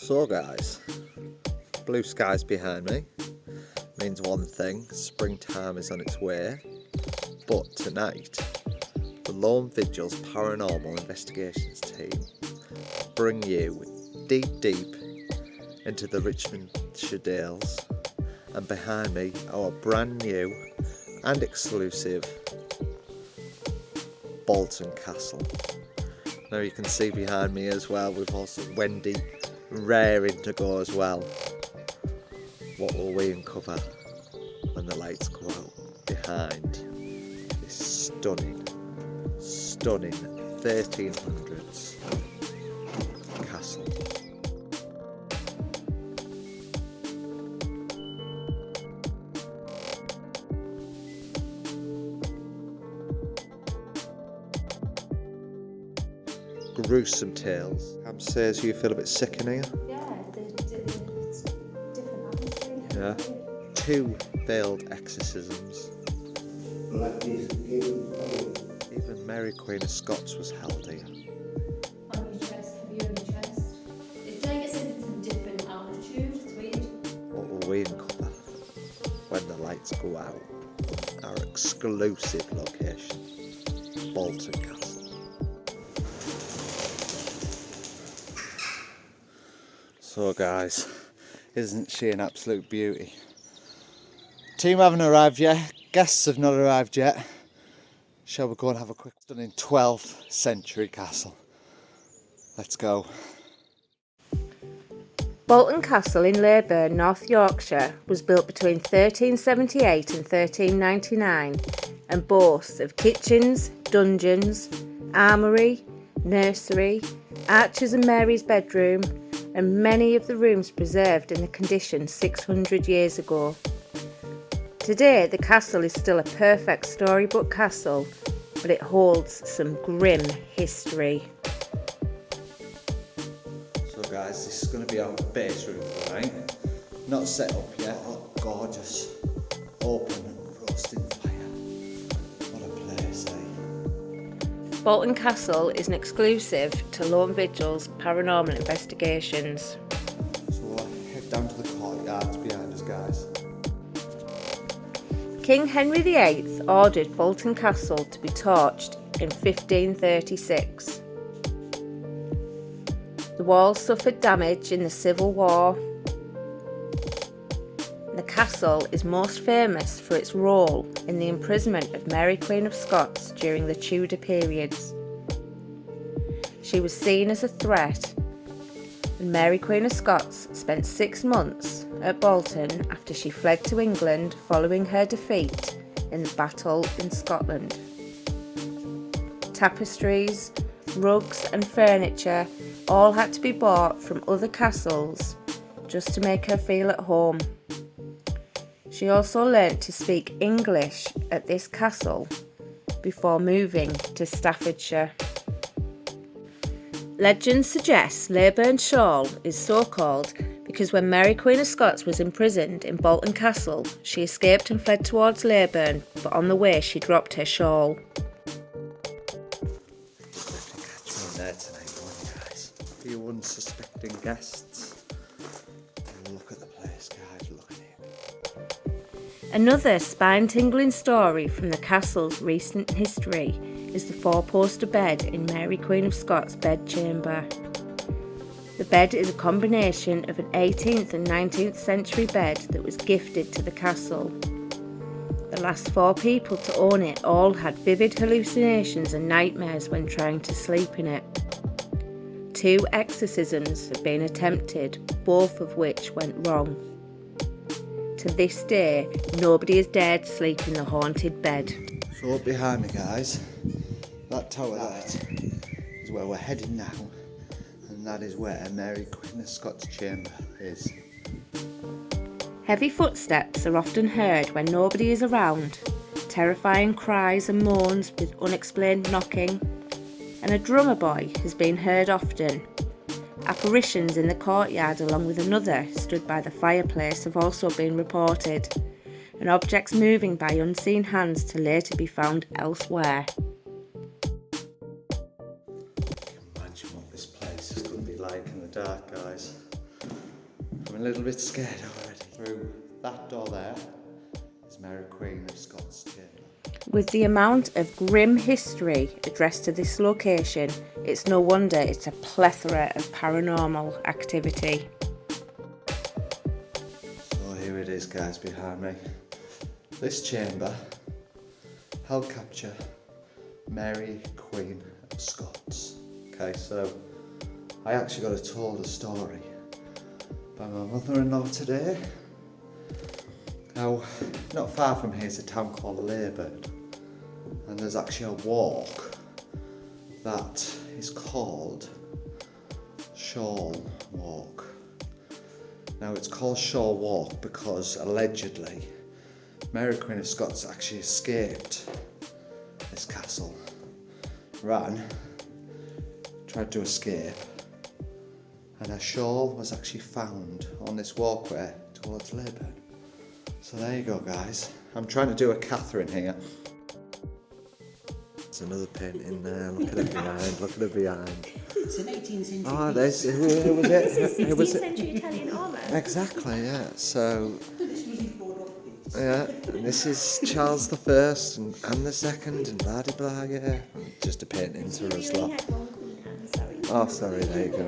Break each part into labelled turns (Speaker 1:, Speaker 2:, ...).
Speaker 1: So guys, blue skies behind me means one thing: springtime is on its way. But tonight, the Lone Vigils Paranormal Investigations team bring you deep into the Yorkshire Dales, and behind me our brand new and exclusive Bolton Castle. Now you can see behind me as well, we've also Wendy raring to go as well. What will we uncover when the lights go out behind this stunning 1300s castle? Gruesome tales. Cam says you feel a bit sick in here.
Speaker 2: Yeah, it's different atmosphere.
Speaker 1: Yeah. 2 failed exorcisms. Even Mary Queen of Scots was held here.
Speaker 2: On your chest, heavy on your chest. It's like it's in a different altitude. It's weird.
Speaker 1: What will we uncover when the lights go out? Our exclusive location, Bolton Castle. So guys, isn't she an absolute beauty? Team haven't arrived yet, guests have not arrived yet. Shall we go and have a quick stunning 12th century castle? Let's go.
Speaker 3: Bolton Castle in Leyburn, North Yorkshire was built between 1378 and 1399 and boasts of kitchens, dungeons, armoury, nursery, Archer's and Mary's bedroom, and many of the rooms preserved in the condition 600 years ago. Today the castle is still a perfect storybook castle, but it holds some grim history.
Speaker 1: So guys, this is going to be our base room tonight. Not set up yet. Oh, gorgeous. Open and roasting fire. What a place, eh?
Speaker 3: Bolton Castle is an exclusive to Lone Vigils Paranormal Investigations.
Speaker 1: So we'll head down to the courtyards behind us, guys.
Speaker 3: King Henry VIII ordered Bolton Castle to be torched in 1536. The walls suffered damage in the Civil War. The castle is most famous for its role in the imprisonment of Mary Queen of Scots during the Tudor periods. She was seen as a threat, and Mary Queen of Scots spent 6 months at Bolton after she fled to England following her defeat in the battle in Scotland. Tapestries, rugs and furniture all had to be bought from other castles just to make her feel at home. She also learnt to speak English at this castle before moving to Staffordshire. Legend suggests Leyburn Shawl is so called because when Mary Queen of Scots was imprisoned in Bolton Castle, she escaped and fled towards Leyburn, but on the way she dropped her shawl.
Speaker 1: There tonight, won't you guys? A few unsuspecting guests. Look at the place, guys, look at it.
Speaker 3: Another spine-tingling story from the castle's recent history is the 4-poster bed in Mary Queen of Scots' bedchamber. The bed is a combination of an 18th and 19th century bed that was gifted to the castle. The last 4 people to own it all had vivid hallucinations and nightmares when trying to sleep in it. 2 exorcisms have been attempted, both of which went wrong. To this day, nobody has dared sleep in the haunted bed.
Speaker 1: So up behind me, guys, that tower there is where we're heading now, and that is where Mary Queen of Scots' chamber is.
Speaker 3: Heavy footsteps are often heard when nobody is around, terrifying cries and moans with unexplained knocking, and a drummer boy has been heard often. Apparitions in the courtyard along with another stood by the fireplace have also been reported, and objects moving by unseen hands to later be found elsewhere.
Speaker 1: Imagine what this place is going to be like in the dark, guys. I'm a little bit scared already. Through that door there is Mary Queen of Scots chamber.
Speaker 3: With the amount of grim history addressed to this location, it's no wonder it's a plethora of paranormal activity.
Speaker 1: So here it is, guys, behind me. This chamber held capture Mary Queen of Scots. Okay, so I actually got told a story by my mother-in-law today. Now, not far from here is a town called Leyburn, and there's actually a walk that is called Shaw Walk. Now, it's called Shaw Walk because allegedly Mary Queen of Scots actually escaped this castle, ran, tried to escape, and her shawl was actually found on this walkway towards Leyburn. So there you go, guys. I'm trying to do a Catherine here. There's another painting there. Look at it behind. Look at it behind.
Speaker 4: It's an 18th century.
Speaker 1: Oh, there's who was it?
Speaker 3: This is
Speaker 1: Who
Speaker 3: 16th
Speaker 1: was it?
Speaker 3: century Italian armour.
Speaker 1: Exactly, yeah. So
Speaker 4: This was his board up.
Speaker 1: yeah, and this is Charles the First and Anne the Second and blah de blah. Yeah, just a painting to us lot. Oh, sorry. There you go.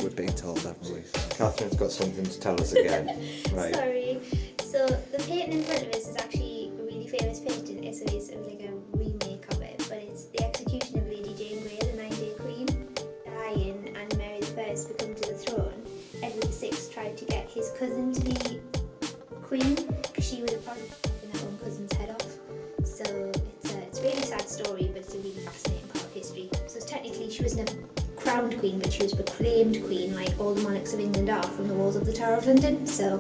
Speaker 1: We're being told, haven't we? Catherine's got something to tell us again. Right.
Speaker 5: Sorry. So the painting in front of us is actually a really famous painting. It's like a remake of it, but it's the execution of Lady Jane Grey, the 9-day queen, dying, and Mary I become to the throne. Edward VI tried to get his cousin to be queen because she would have probably taken her own cousin's head off. So it's a really sad story, but it's a really fascinating part of history. So technically she was never crowned queen, but she was proclaimed queen, like all the monarchs of England are, from the walls of the Tower of London. So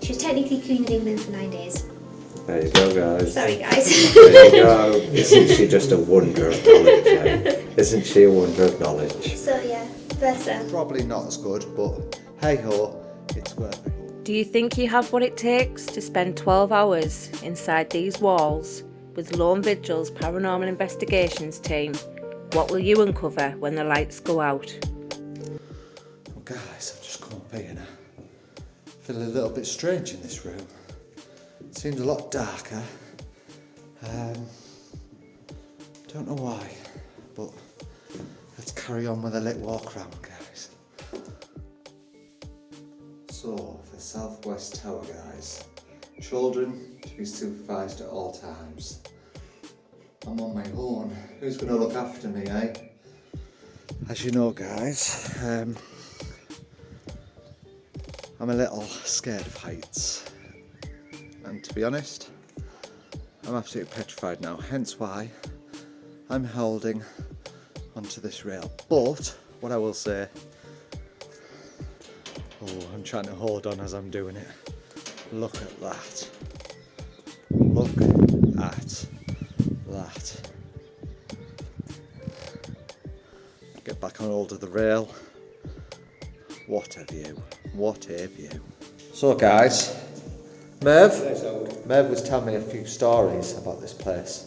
Speaker 5: she was technically Queen of England for 9 days.
Speaker 1: There you go, guys.
Speaker 5: Sorry, guys.
Speaker 1: There you go. Isn't she just a wonder of knowledge? Isn't she a wonder of knowledge?
Speaker 5: So yeah, bless her.
Speaker 1: Probably not as good, but hey ho, it's worth it.
Speaker 3: Do you think you have what it takes to spend 12 hours inside these walls with Lone Vigil's Paranormal Investigations team? What will you uncover when the lights go out?
Speaker 1: Well, guys, I've just come up here now. I feel a little bit strange in this room. It seems a lot darker. Don't know why, but let's carry on with a little walk around, guys. So, the southwest tower, guys. Children to be supervised at all times. I'm on my own. Who's going to look after me, eh? As you know, guys, I'm a little scared of heights. And to be honest, I'm absolutely petrified now. Hence why I'm holding onto this rail. But what I will say, I'm trying to hold on as I'm doing it. Look at that. Look at that. Get back on hold of the rail. What a view. What a view. So guys, Merv was telling me a few stories about this place.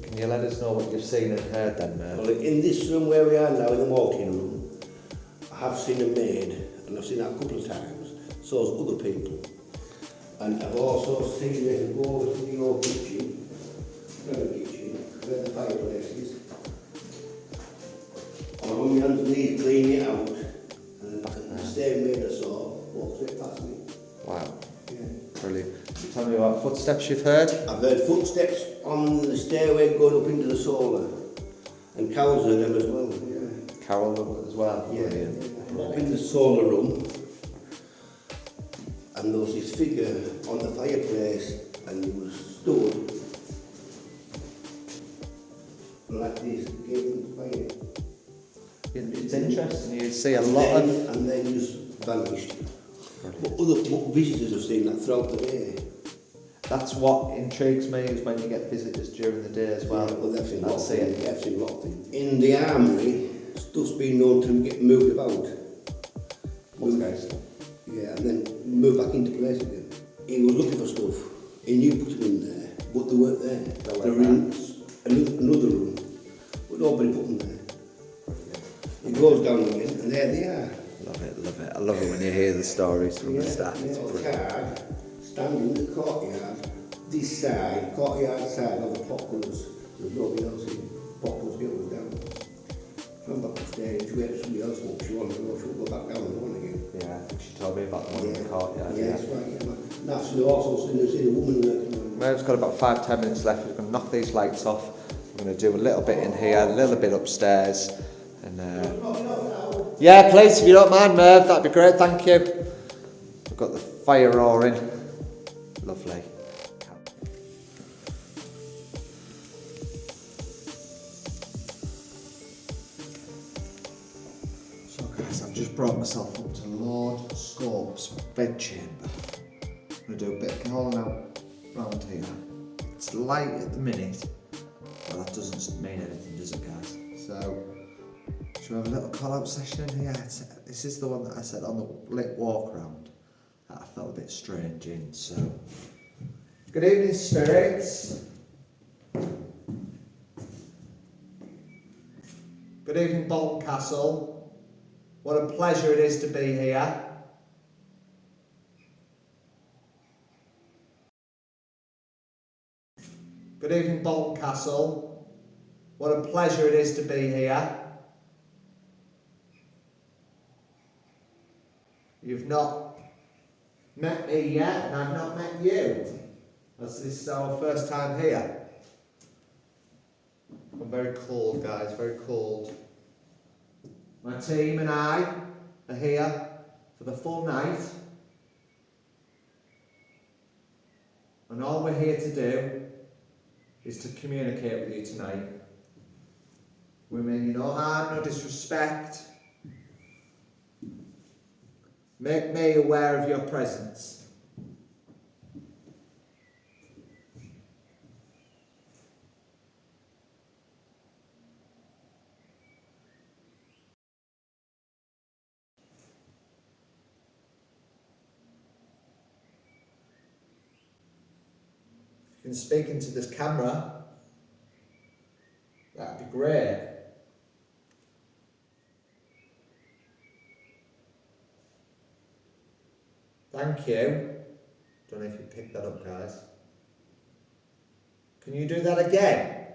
Speaker 1: Can you let us know what you've seen and heard then, Merv?
Speaker 6: Well, in this room where we are now, in the walking room, I have seen a maid, and I've seen that a couple of times. So has other people. And I've also seen it go over to the old kitchen, where the fireplace is. I'm on my hands and knees cleaning it out, and the same maid I saw walked straight past me.
Speaker 1: Wow,
Speaker 6: Yeah.
Speaker 1: brilliant. Tell me what footsteps you've heard.
Speaker 6: I've heard footsteps on the stairway going up into the solar, and Carol's heard them as well. Yeah.
Speaker 1: Carol as well.
Speaker 6: Yeah.
Speaker 1: Brilliant.
Speaker 6: Up in the solar room, and there was this figure on the fireplace, and he was stood like this, gazing at the fire.
Speaker 1: It's interesting, you see a lot of...
Speaker 6: And then just vanished. But visitors have seen that throughout the day.
Speaker 1: That's what intrigues me, is when you get visitors during the day as well.
Speaker 6: Well, they've seen
Speaker 1: That's it.
Speaker 6: They've seen a lot of things. In the armoury, stuff's been known to get moved about.
Speaker 1: Poltergeist.
Speaker 6: Yeah, and then moved back into place again. He was looking for stuff. He knew put them in there, but they weren't there. They were in another room, but nobody put them there. He goes down again, and there they are.
Speaker 1: Love it, love it. I love it when you hear the stories from the staff.
Speaker 6: Yeah,
Speaker 1: It's
Speaker 6: a
Speaker 1: brilliant.
Speaker 6: card standing in the courtyard, this side, courtyard side of the populace. There's nobody else in. Populace girl was down. Come back upstairs, we had somebody else walk, she wanted to go, she'll go back down and on again.
Speaker 1: Yeah, I think she told me about the one in the courtyard.
Speaker 6: Yeah, that's right, yeah, man. And that's also seen a woman working on.
Speaker 1: Merv's got about 5-10 minutes left. We're going to knock these lights off. We're going to do a little bit in here, a little bit upstairs. And yeah, please, if you don't mind, Merv, that'd be great, thank you. We've got the fire roaring. Lovely. So guys, I've just brought myself up to Lord Scope's bedchamber. I'm going to do a bit of calling out round here. It's light at the minute, but that doesn't mean anything, does it, guys? So, should we have a little call-out session in here? This is the one that I said on the lit walk round that I felt a bit strange in, so. Good evening, spirits. Good evening, Bolton Castle. What a pleasure it is to be here. Good evening, Bolton Castle. What a pleasure it is to be here. You've not met me yet, and I've not met you. As this is our first time here. I'm very cold, guys, very cold. My team and I are here for the full night. And all we're here to do is to communicate with you tonight. We mean you no harm, no disrespect. Make me aware of your presence. If you can speak into this camera, that'd be great. Thank you. Don't know if you picked that up, guys. Can you do that again?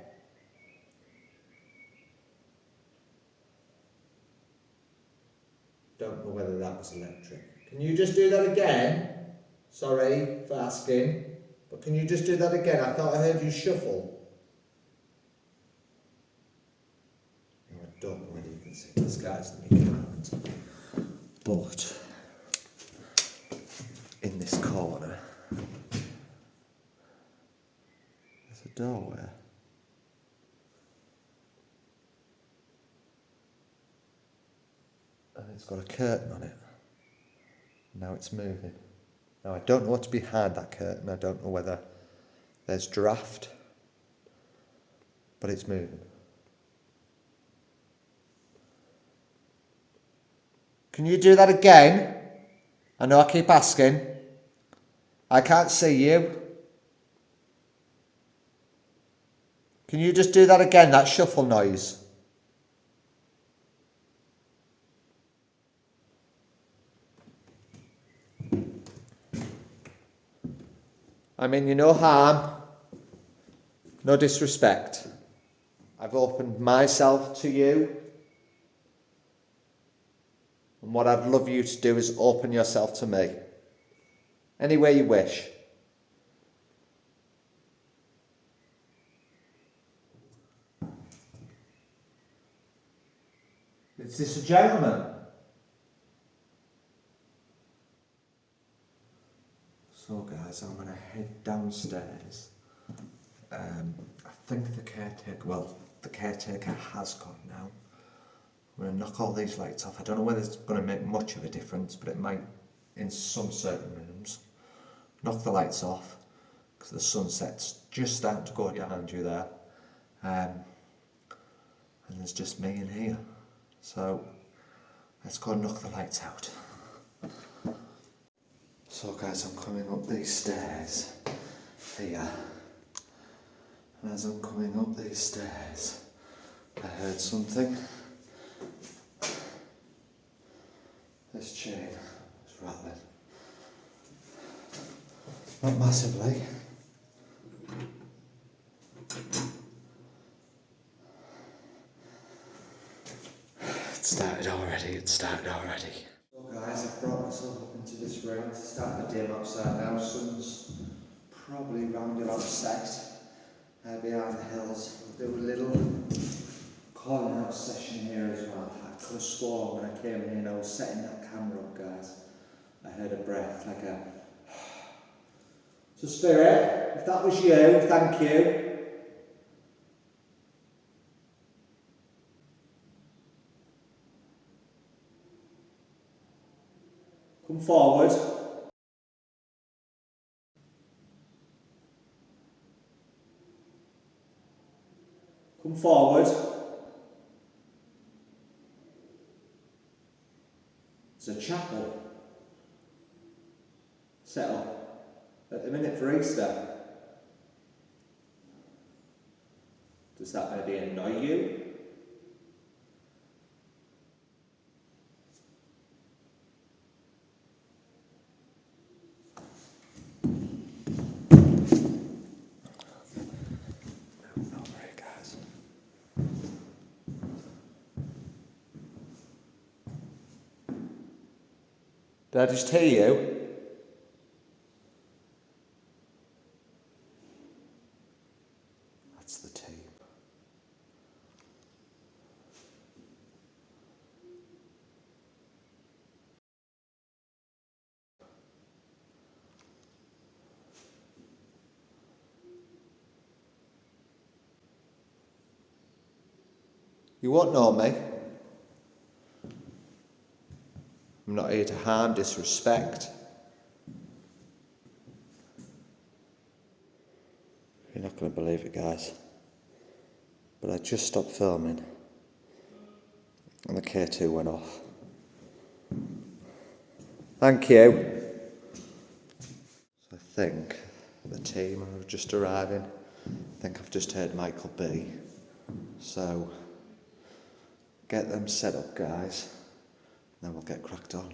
Speaker 1: Don't know whether that was electric. Can you just do that again? Sorry for asking, but can you just do that again? I thought I heard you shuffle. No, I don't know whether you can see this, guys, and you can't. But in this corner, there's a doorway. And it's got a curtain on it. Now it's moving. Now I don't know what's behind that curtain. I don't know whether there's draft, but it's moving. Can you do that again? I know I keep asking. I can't see you. Can you just do that again, that shuffle noise? I mean you no harm, no disrespect. I've opened myself to you. And what I'd love you to do is open yourself to me. Any way you wish. Is this a gentleman? So guys, I'm going to head downstairs. I think the caretaker has gone now. I'm going to knock all these lights off. I don't know whether it's going to make much of a difference, but it might in some certain rooms. Knock the lights off, because the sunset's just starting to go behind you there. And there's just me in here. So, let's go and knock the lights out. So guys, I'm coming up these stairs here. And as I'm coming up these stairs, I heard something. This chain. rattling. Not massively. It started already. So guys, I've brought myself up into this room to start the day outside now. Sun's probably round about set behind the hills. We'll do a little calling out session here as well. I could have sworn when I came in and I was setting that camera up, guys. I heard a breath, like a... So Spirit, if that was you, thank you. Come forward. Come forward. It's a chapel set up at the minute for Easter. Does that maybe annoy you? Did I just hear you? That's the team. You won't know me. I'm not here to harm, disrespect. You're not going to believe it, guys. But I just stopped filming and the K2 went off. Thank you. So I think the team are just arriving. I think I've just heard Michael B. So get them set up, guys. Then we'll get cracked on.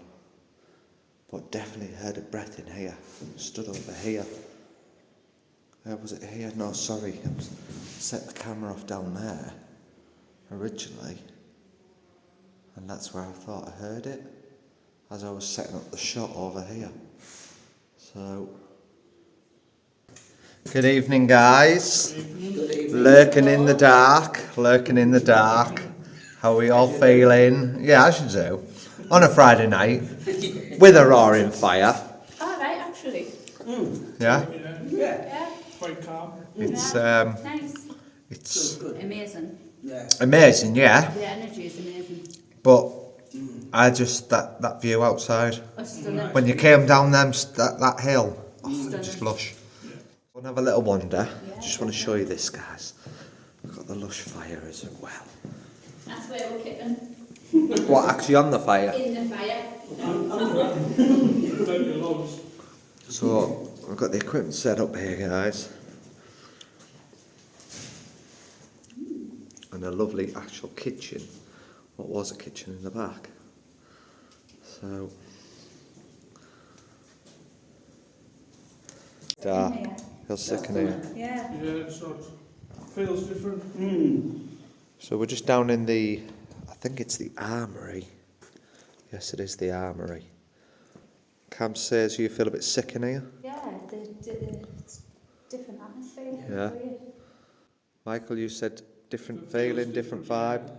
Speaker 1: But definitely heard a breath in here. Stood over here. Was it here? No, sorry. I set the camera off down there originally. And that's where I thought I heard it. As I was setting up the shot over here. So... Good evening, guys.
Speaker 4: Good evening.
Speaker 1: Lurking in the dark. Lurking in the dark. How are we all feeling? Yeah, I should do. On a Friday night, with a roaring fire.
Speaker 2: All right, actually.
Speaker 1: Yeah?
Speaker 4: Yeah.
Speaker 7: Quite calm.
Speaker 1: It's
Speaker 2: Nice.
Speaker 1: it's
Speaker 4: Good.
Speaker 2: Amazing.
Speaker 4: Yeah.
Speaker 1: amazing, yeah.
Speaker 2: The energy is amazing.
Speaker 1: But I just that view outside.
Speaker 2: Stunning.
Speaker 1: When you came down that hill,
Speaker 2: Stunning.
Speaker 1: just lush. Want to have a little wander? Just want to show you this, guys. We've got the lush fire as well.
Speaker 2: That's where we're kicking.
Speaker 1: What, actually on the fire?
Speaker 2: In the fire.
Speaker 7: Plenty of logs.
Speaker 1: So we've got the equipment set up here, guys. And a lovely actual kitchen. What was a kitchen in the back? So dark. Feels sick in here.
Speaker 2: Yeah.
Speaker 7: Yeah, it's not. Feels different.
Speaker 1: So we're just down in the, I think it's the armoury. Yes, it is the armoury. Cam says you feel a bit sick in here.
Speaker 2: Yeah, it's different atmosphere.
Speaker 1: Yeah.
Speaker 2: Weird.
Speaker 1: Michael, you said different feeling, different vibe.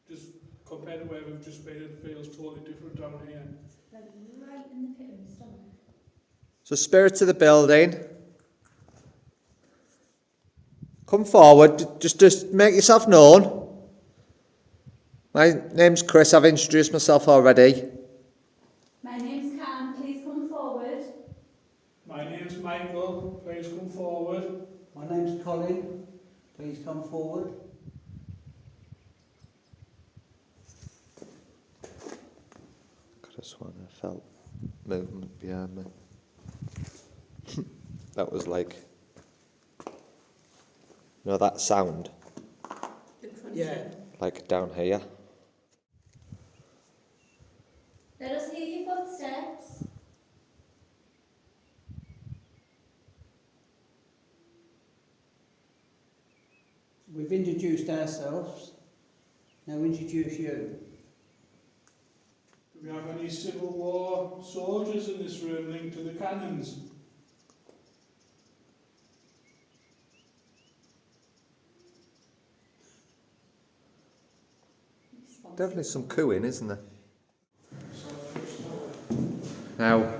Speaker 7: Just compared to where we've just been, it feels totally different down here.
Speaker 2: Like right in the pit of my stomach.
Speaker 1: So spirits of the building. Come forward, just make yourself known. My name's Chris, I've introduced myself already.
Speaker 2: My name's Cam, please come forward.
Speaker 7: My name's Michael, please come forward.
Speaker 4: My name's Colin. Please come forward.
Speaker 1: Could have sworn I felt movement behind me. That was like, you know that sound?
Speaker 4: Yeah.
Speaker 1: Like down here.
Speaker 2: Let us hear your footsteps.
Speaker 4: ourselves. Now introduce you.
Speaker 7: Do we have any Civil War soldiers in this room linked to the cannons?
Speaker 1: Definitely some cooing, isn't there? Now,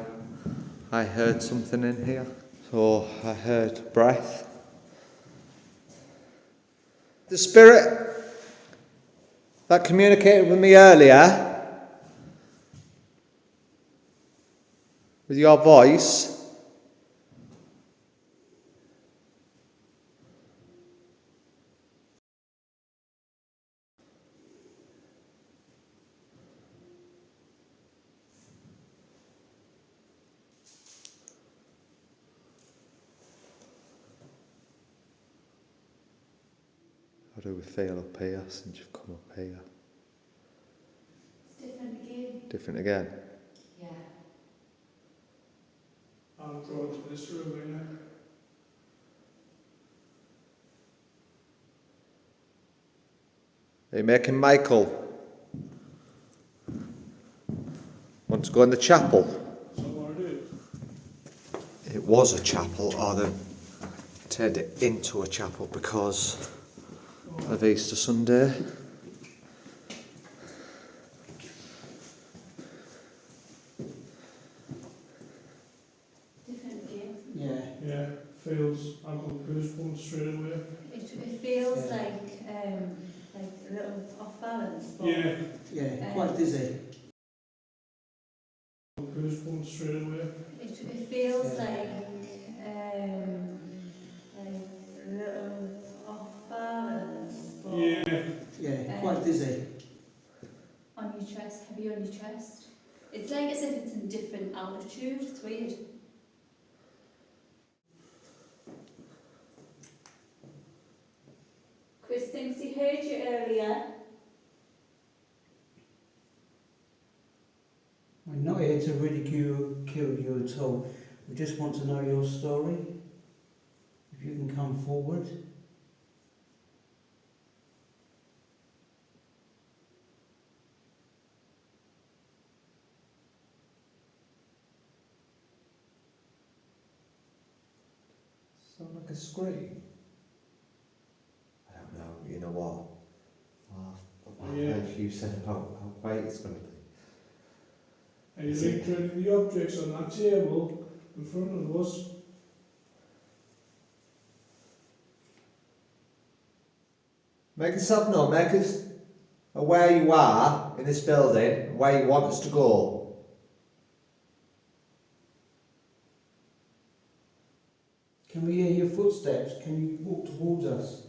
Speaker 1: I heard something in here. So I heard breath. The spirit that communicated with me earlier, with your voice, how do we feel up here since you've come up here?
Speaker 2: It's different again.
Speaker 1: Different again?
Speaker 2: Yeah.
Speaker 7: I'm drawn to this room, ain't
Speaker 1: Are you making Michael want to go in the chapel?
Speaker 7: I? Is that what it is?
Speaker 1: It was a chapel, or they turned it into a chapel because of Easter Sunday.
Speaker 2: Different again.
Speaker 4: Yeah.
Speaker 7: Yeah, feels, I've got goosebumps straight away.
Speaker 2: It feels
Speaker 4: Yeah.
Speaker 2: like a little off balance. But
Speaker 7: Yeah,
Speaker 4: Yeah, quite dizzy.
Speaker 7: goosebumps straight away.
Speaker 2: It feels
Speaker 4: Yeah.
Speaker 2: like a little off balance. But
Speaker 7: Yeah,
Speaker 4: Yeah, quite dizzy.
Speaker 2: on your chest, heavy on your chest. It's like as if it's in different altitude. It's weird.
Speaker 3: Chris thinks he heard you earlier.
Speaker 4: We're not here to ridicule you at all. We just want to know your story. If you can come forward.
Speaker 1: Sound like a scream? I don't know, you know what? Well,
Speaker 7: Yeah.
Speaker 1: like you said about how quiet it's going to be.
Speaker 7: Are you linked to any of the objects on that table in front of us?
Speaker 1: Make yourself known, make us aware you are in this building and where you want us to go.
Speaker 4: Can we hear your footsteps? Can you walk towards us?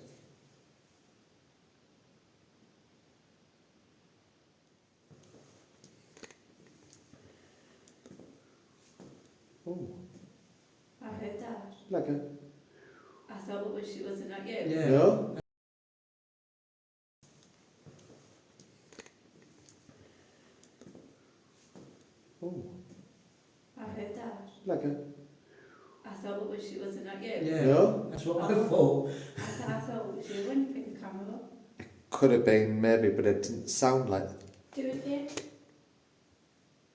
Speaker 1: Oh,
Speaker 2: I heard that.
Speaker 1: like a...
Speaker 2: I thought it was it not you?
Speaker 4: Yeah.
Speaker 1: No? Oh,
Speaker 2: I heard that.
Speaker 1: like a...
Speaker 2: I thought it was it not you?
Speaker 4: Yeah.
Speaker 1: No?
Speaker 4: That's what I thought.
Speaker 2: I thought it was you when you picked the camera up.
Speaker 1: Could have been maybe, but it didn't sound like...
Speaker 2: Do it again.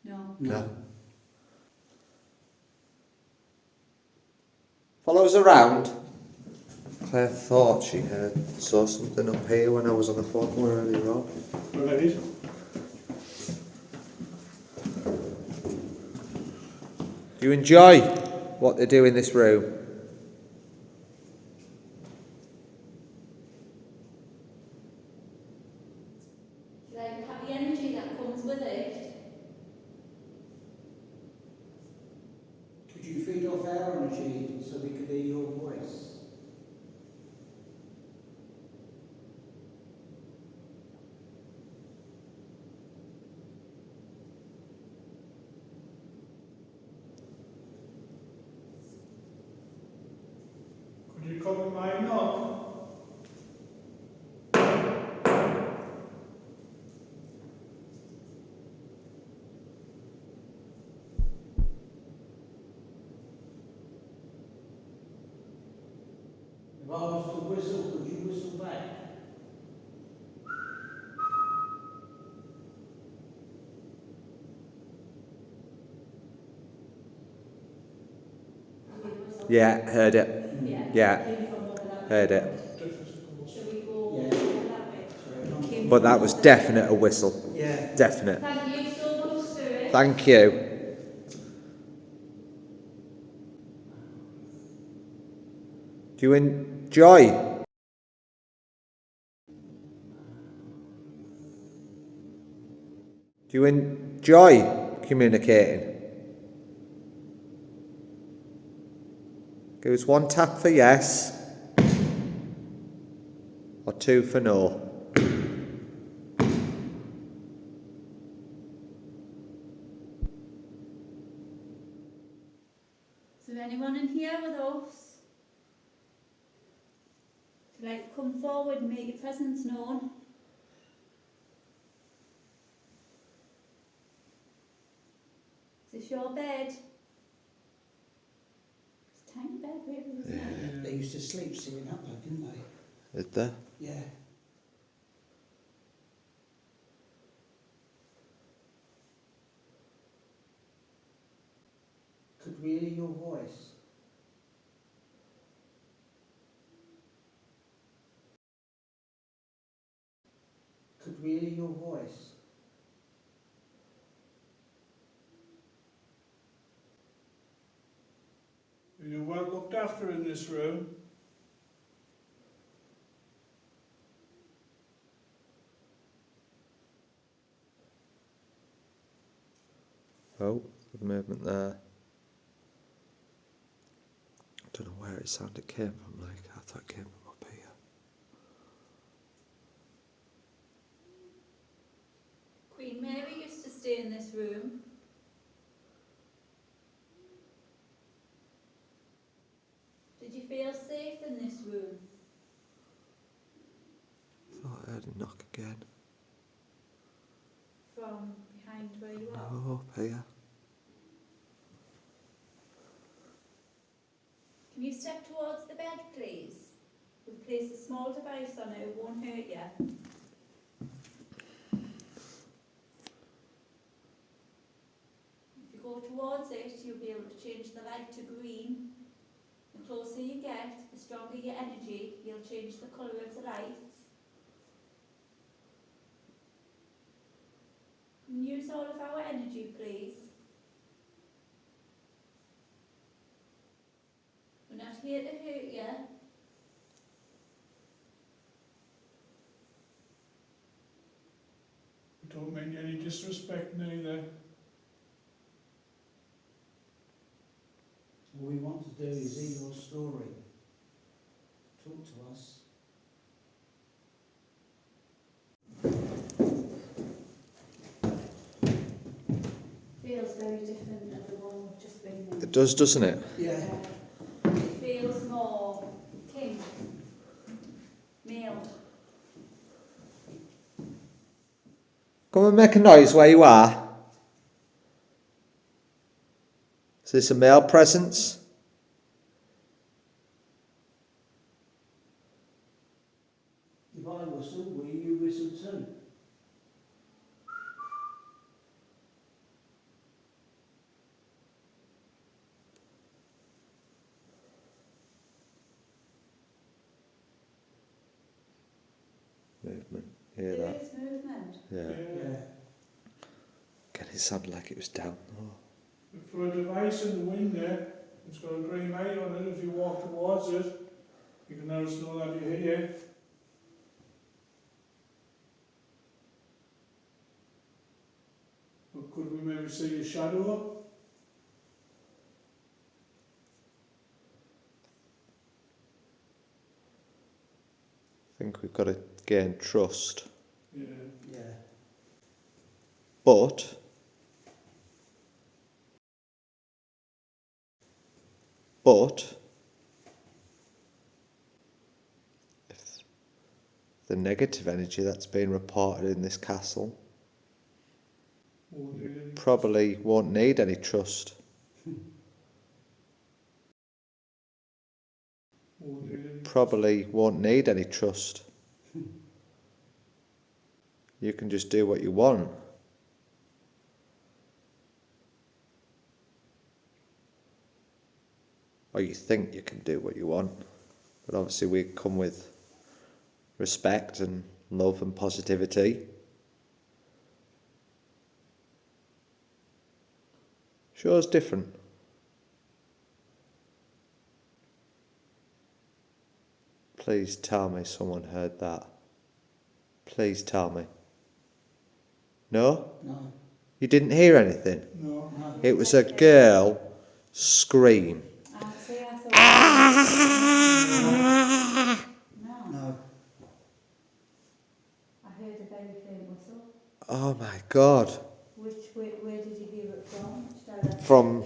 Speaker 2: No.
Speaker 1: No. Follow us around. Claire thought she saw something up here when I was on the phone with her earlier on.
Speaker 7: Right.
Speaker 1: Do you enjoy what they do in this room?
Speaker 2: Like happy energy that comes with it.
Speaker 4: Could you feed off our energy so we could hear your voice?
Speaker 7: Could you come in my knock?
Speaker 4: If I was to whistle, could you whistle back?
Speaker 1: Yeah, heard it. Yeah,
Speaker 2: Came from over that way.
Speaker 1: heard it.
Speaker 7: Difficult.
Speaker 2: Shall we go
Speaker 4: Yeah.
Speaker 2: over that way?
Speaker 4: Sorry, come
Speaker 2: Came
Speaker 1: But
Speaker 2: from
Speaker 1: that was
Speaker 2: over
Speaker 1: definite a whistle.
Speaker 4: Yeah.
Speaker 1: Definite.
Speaker 2: Thank you so much, Stuart.
Speaker 1: Thank you. Do you enjoy? Do you enjoy communicating? Give us one tap for yes, or two for no.
Speaker 2: Is there anyone in here with us? If you'd like to come forward and make your presence known. Is this your bed? It's a tiny bed, really, isn't it?
Speaker 4: They used to sleep sitting up there, didn't they?
Speaker 1: Is there?
Speaker 4: Yeah. Could we hear your voice? Could we hear your voice?
Speaker 7: You're well looked after in this room.
Speaker 1: Oh, the movement there. I don't know where it sounded came from, like, I thought it came from up here.
Speaker 2: Queen Mary used to stay in this room. Did you feel safe in this room?
Speaker 1: I thought I heard a knock again.
Speaker 2: From behind where you are?
Speaker 1: Oh, up here.
Speaker 2: Can you step towards the bed, please? We've placed a small device on it, it won't hurt you. If you go towards it, you'll be able to change the light to green. The closer you get, the stronger your energy, you'll change the colour of the lights. And use all of our energy, please. We're not here to hurt you.
Speaker 7: Don't mean any disrespect neither.
Speaker 4: All we want to do is hear your story. Talk to us.
Speaker 2: Feels very different than the one we've just been in.
Speaker 1: It does, doesn't it?
Speaker 4: Yeah.
Speaker 2: It feels more pink, male.
Speaker 1: Come and make a noise where you are. Is this a male presence?
Speaker 4: If I whistle, will you whistle too?
Speaker 1: Movement. Hear
Speaker 2: There
Speaker 1: that?
Speaker 2: is movement.
Speaker 1: Yeah.
Speaker 4: Yeah.
Speaker 1: Again, it sounded like it was down low.
Speaker 7: For a device in the window, it's got a green light on it. If you walk towards it, you can let us know that you're here. But could we maybe see a shadow?
Speaker 1: I think we've got to gain trust.
Speaker 7: Yeah.
Speaker 4: Yeah.
Speaker 1: But if the negative energy that's being reported in this castle
Speaker 7: Won't need any-
Speaker 1: probably won't need any trust.
Speaker 7: won't need any-
Speaker 1: Probably won't need any trust. You can just do what you want. or you think you can do what you want. But obviously we come with respect and love and positivity. Sure, it's different. Please tell me someone heard that. Please tell me. No?
Speaker 4: No.
Speaker 1: You didn't hear anything?
Speaker 7: No.
Speaker 4: No.
Speaker 1: It was a girl scream.
Speaker 2: See, I thought. No.
Speaker 4: No.
Speaker 2: I heard a very faint whistle.
Speaker 1: Oh my God.
Speaker 2: Where did you hear it from? Which direction?
Speaker 1: From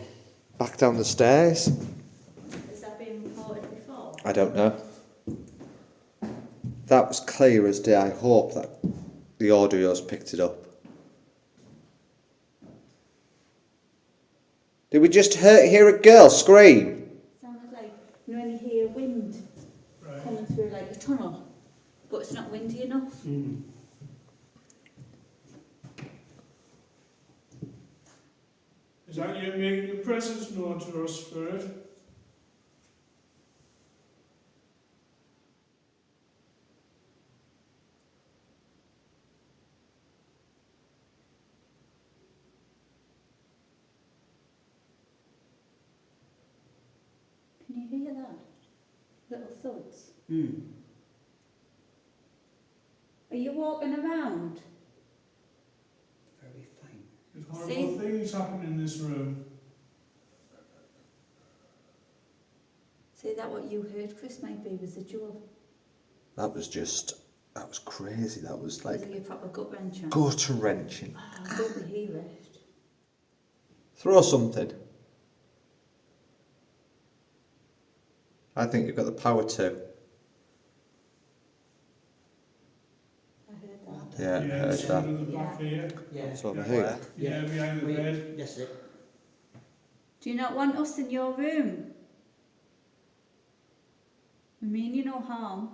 Speaker 1: back down the stairs?
Speaker 2: Has that been reported before?
Speaker 1: I don't know. That was clear as day. I hope that the audio's picked it up. Did we just hear a girl scream?
Speaker 2: Sounded like, you know when you hear wind
Speaker 7: Right.
Speaker 2: coming through like a tunnel, but it's not windy enough.
Speaker 4: Mm.
Speaker 7: Is that you making your presence known to us, Spirit?
Speaker 2: Can you hear that? Little thuds.
Speaker 4: Mm.
Speaker 2: Are you walking around?
Speaker 4: Very faint.
Speaker 7: There's horrible things happening in this room.
Speaker 2: See that what you heard, Chris, might be residual.
Speaker 1: That was crazy. That was like
Speaker 2: Was it a proper gut wrencher?
Speaker 1: gut wrenching.
Speaker 2: I hope we hear it.
Speaker 1: Throw something. I think you've got the power to.
Speaker 2: I heard that.
Speaker 1: Yeah, I heard
Speaker 7: it's
Speaker 1: that.
Speaker 7: under the back here.
Speaker 4: Yeah.
Speaker 1: It's over here.
Speaker 7: Yeah, behind the bed.
Speaker 4: That's it.
Speaker 2: Do you not want us in your room? We mean you no harm.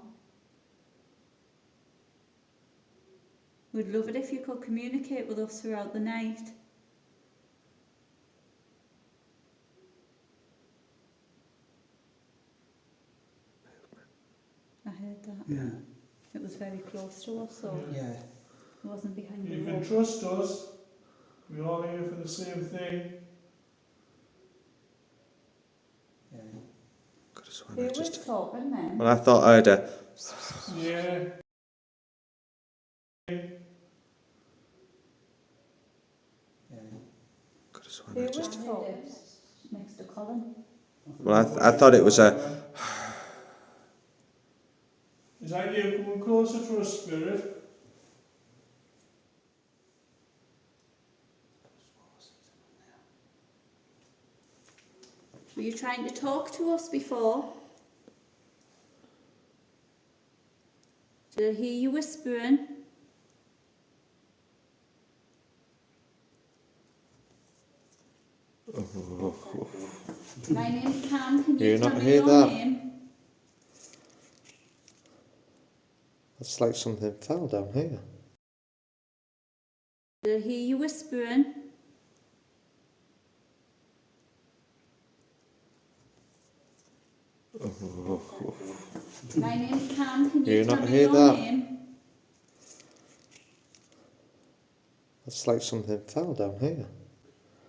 Speaker 2: We'd love it if you could communicate with us throughout the night. I heard that.
Speaker 4: Yeah.
Speaker 2: It was very close to us, so
Speaker 4: Yeah.
Speaker 2: it wasn't behind the
Speaker 7: You
Speaker 2: wall.
Speaker 7: can trust us. We're all here for the same thing.
Speaker 4: Yeah.
Speaker 1: Could have sworn
Speaker 2: Who
Speaker 1: I
Speaker 2: was
Speaker 1: just.
Speaker 2: talking then?
Speaker 1: Well, I thought I heard a.
Speaker 7: Yeah.
Speaker 4: Yeah.
Speaker 1: Could have sworn
Speaker 2: Who
Speaker 1: I
Speaker 2: was
Speaker 1: just.
Speaker 2: talking? Next to Colin.
Speaker 1: Well, I thought it was a.
Speaker 7: Is that you coming closer to us, Spirit?
Speaker 2: Were you trying to talk to us before? Did I hear you whispering? My name's Cam. Can
Speaker 1: You
Speaker 2: you tell
Speaker 1: not
Speaker 2: me
Speaker 1: hear
Speaker 2: your
Speaker 1: that?
Speaker 2: name?
Speaker 1: It's like something fell down here.
Speaker 2: Did I hear you whispering? My name's Cam. Can you
Speaker 1: You
Speaker 2: tell
Speaker 1: not
Speaker 2: me
Speaker 1: hear
Speaker 2: your
Speaker 1: that?
Speaker 2: name?
Speaker 1: It's like something fell down here.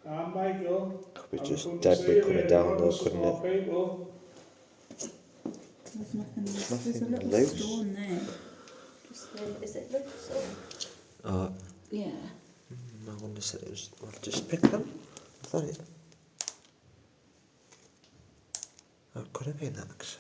Speaker 7: I'm Michael.
Speaker 1: Could be
Speaker 7: I'm
Speaker 1: just
Speaker 7: coming to
Speaker 1: dead
Speaker 7: see
Speaker 1: wood
Speaker 7: you
Speaker 1: coming
Speaker 7: later
Speaker 1: down
Speaker 7: on,
Speaker 1: though,
Speaker 7: some
Speaker 1: couldn't
Speaker 7: more
Speaker 1: it?
Speaker 7: people.
Speaker 2: There's nothing loose.
Speaker 1: Nothing
Speaker 2: There's a little
Speaker 1: loose.
Speaker 2: stone there. Just there. Is it loose? Or? Yeah.
Speaker 1: No wonder said it was. Well, just pick them. I thought it. Oh, it could have been that.